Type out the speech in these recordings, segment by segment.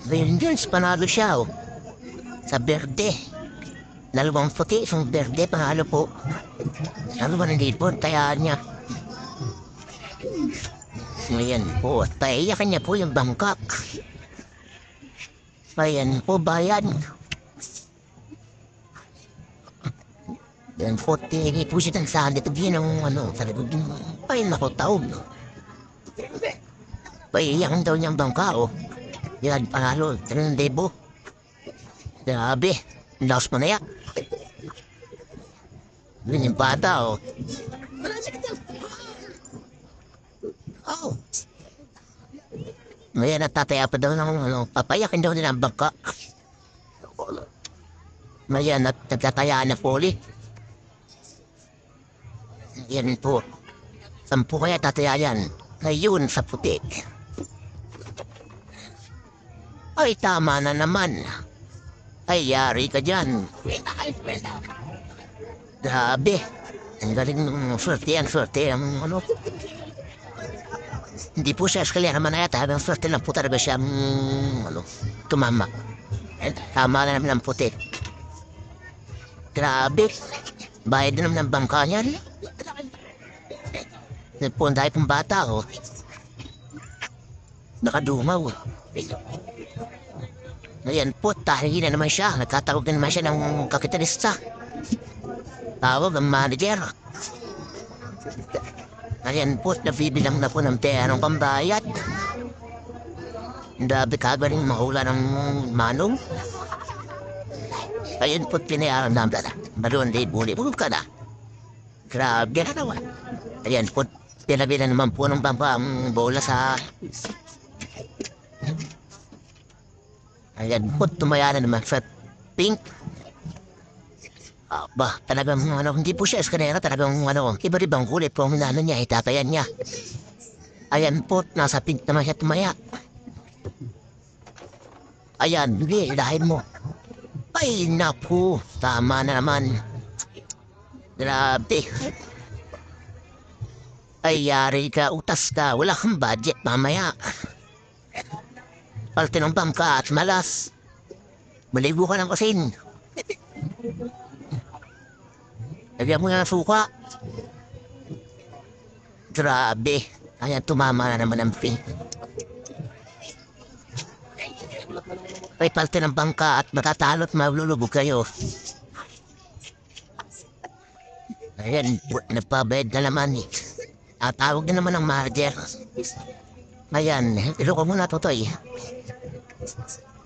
Ngayon yun, panalo siya, oh. Sa berde. Dalawang puti, isang berde, panalo po. Ano ba nandito? Tayaan niya. Ngayon po, taiyakan niya po yung bangkak. Ayan po, bayan. Yan po, tingi po siya ng saan. Ito din ang ano, talagang ay nako taog. Paiyakan daw niyang bangka, oh. Yan, panalo, 3,000. Grabe, laos mo na yan. Yun yung bata, oh. Oh. Ngayon natataya pa daw ng ano, papayakin daw nila ang bangka. Ngayon nagtatayaan na po ulit. Yan po. 10 kaya tataya yan. Ngayon sa puti. Ay tama na naman. Ay yari ka dyan. Grabe. Ang galing ng swerte yan, swerte. Ang ano. Hindi po siya eskalera man na yata. Ang swerte lang po talaga siya ano, tumama. Tama na naman ang puti. Grabe. Bayad na naman ng bangka niyan. Po, dahil pong bata, oh. Nakadumaw. Ngayon po, tahingi na naman siya. Nagkatawag na naman siya ng kapitalista. Tawag ang manager. Ngayon po, nabibilang na po ng perang pambayad. Dabi kagaling mahula ng manong. Ngayon po, pinayaran namin na. Maroon din, buli-buli ka na. Grabe na naman. Ayan po, pinabilan naman po ng bangka ang bola sa... Ayan po, tumaya na naman sa pink. Ba, talagang ano, hindi po siya eskanera, talagang ano, iba-ibang kulit po ang hinano niya, itatayan niya. Ayan po, nasa pink naman siya tumaya. Ayan, hindi, ilahin mo. Ay, naku, tama na naman. Grabe. Ay, yari ka, utas ka, wala kang budget mamaya. Paltinumpam ka at malas. Maligo ka ng kasin. Lagyan mo na ng suka. Grabe. Ayan, tumama na naman ang pink. Ay, paltinumpam ka at matatalo at malulubog kayo. Ayan, nagpabayad na naman eh. Tawag na naman ang manager. Ayan, ilo ko muna Totoy.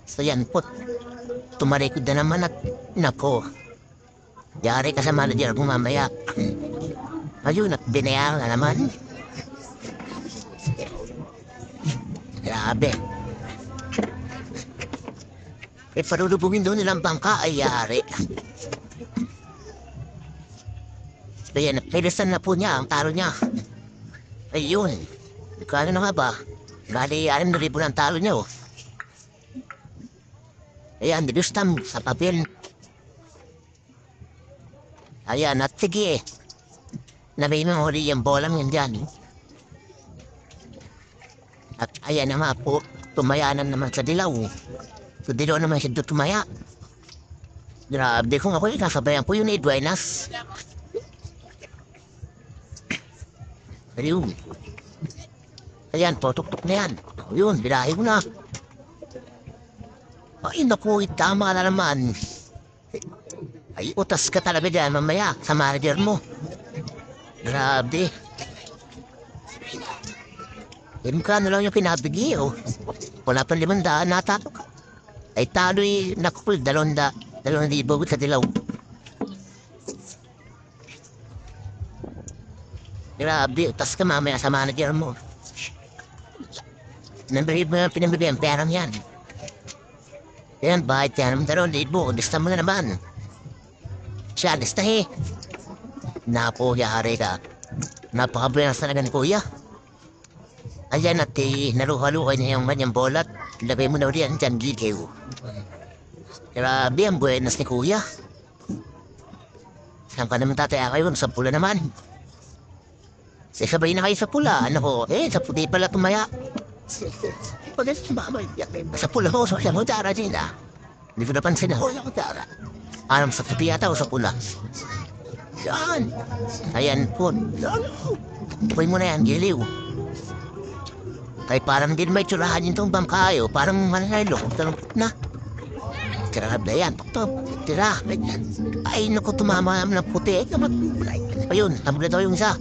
So yan po, tumarikod na naman at nako. Yari ka sa manager kung mamaya. Ayun at binayaran na naman. Grabe. Parulubugin doon nilang bangka ay yari. Ayan, pilisan na po niya ang talo niya. Ayun. Kano na nga ba? Gali 6,000 ng talo niya, oh. Ayan, nilustam sa papel. Ayan, at sige. Nabay mo huli yung bolang yun dyan. At ayan na nga po, tumayanan naman sa dilaw. Sa dilaw naman siya doon tumaya. Grabe kung ako yung kasabayan po yun eh, Duenas. Ayun. Ayan po, tuktok na yan. Ayun, birahe ko na. Ay, naku, tama na naman. Ay, utas ka talaga dyan mamaya sa manager mo. Grabe. Mukha na lang yung pinabigi, oh. Wala pang 500 natatok. Ay, talo'y nakukul, 2,000 sa dilaw. Grabe, utas ka mamaya sa manager mo. Nambahid mo yung pinamigay ang perang yan. Yan, bahit yan. Daron, libo, lista mo na naman. Siya, lista eh. Napo, yari ka. Napakabuenas talaga ni kuya. Ayan at naluha-luha niya yung kanyang bolat. Lagay mo na ulit yan dyan, giliw. Grabe, ang buenas ni kuya. Saan ka naman tataya kayo? Sa pula naman. Sabay na kayo sa pula. Ano ko? Sa puti pala tumaya. Pagkat sumama, sa pula mo, sa mutara din ah. Hindi ko napansin na, sa mutara. Alam sa puti yata o sa pula? Yan. Ayan po. Tukoy mo na yan, giliw. Kaya parang din may tsurahan yung itong bangkayo. Parang manalo. Talungkot na. Grabe na yan. Tira. Ay, naku, tumama naman ng puti. Ayun, tabla daw yung isa.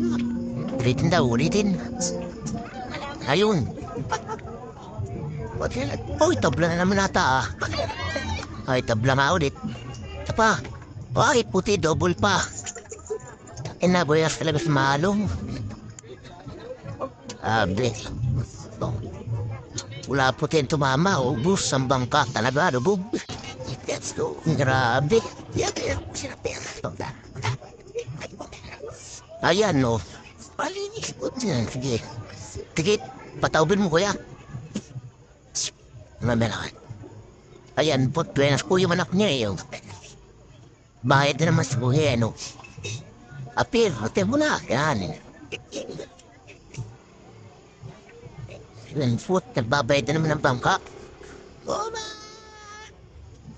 Ulitin daw, ulitin. Ayun. Uy, tabla na naman ata ah. Ay, tabla nga ulit. Isa pa. Ay, puti, double pa. Inaboyas talaga sa malong. Abe. Wala puti ang tumama. Ubus ang bangka. Talaga, lubog. Grabe. Ayan, no. Palinis po dyan. Sige. Sige, pataubin mo, kuya. Mamalakan. Ayan po, tuwenas po yung anak niya, eh. Bayad na naman sa buhay, ano. Apir, hotel mo na. Yan. Yan po, nagbabayad na naman ng bangka. Oma!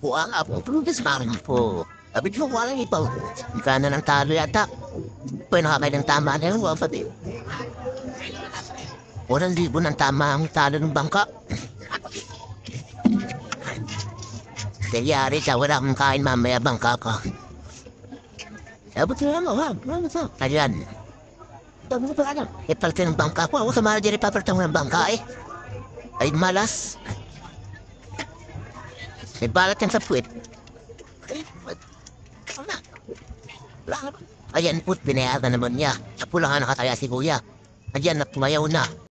Buwa nga po, pulugas parang po. Abit mo, walang ipaw. Ika na ng talo yata. Pwede nakakay ng tama na yun, wapati. 1,000 ng tama ang talo ng bangka. Kayari ka, wala akong kain mamaya bangka ka. Abot na lang, ha? Ayan. Ipalti ng bangka ko. Ako sa mga diri papaltang ng bangka, eh. Ay, malas. May balat yan sa puwit. Ayan po't binayaran naman niya. Sa pula nga nakataya si kuya. Ayan na pumayaw na.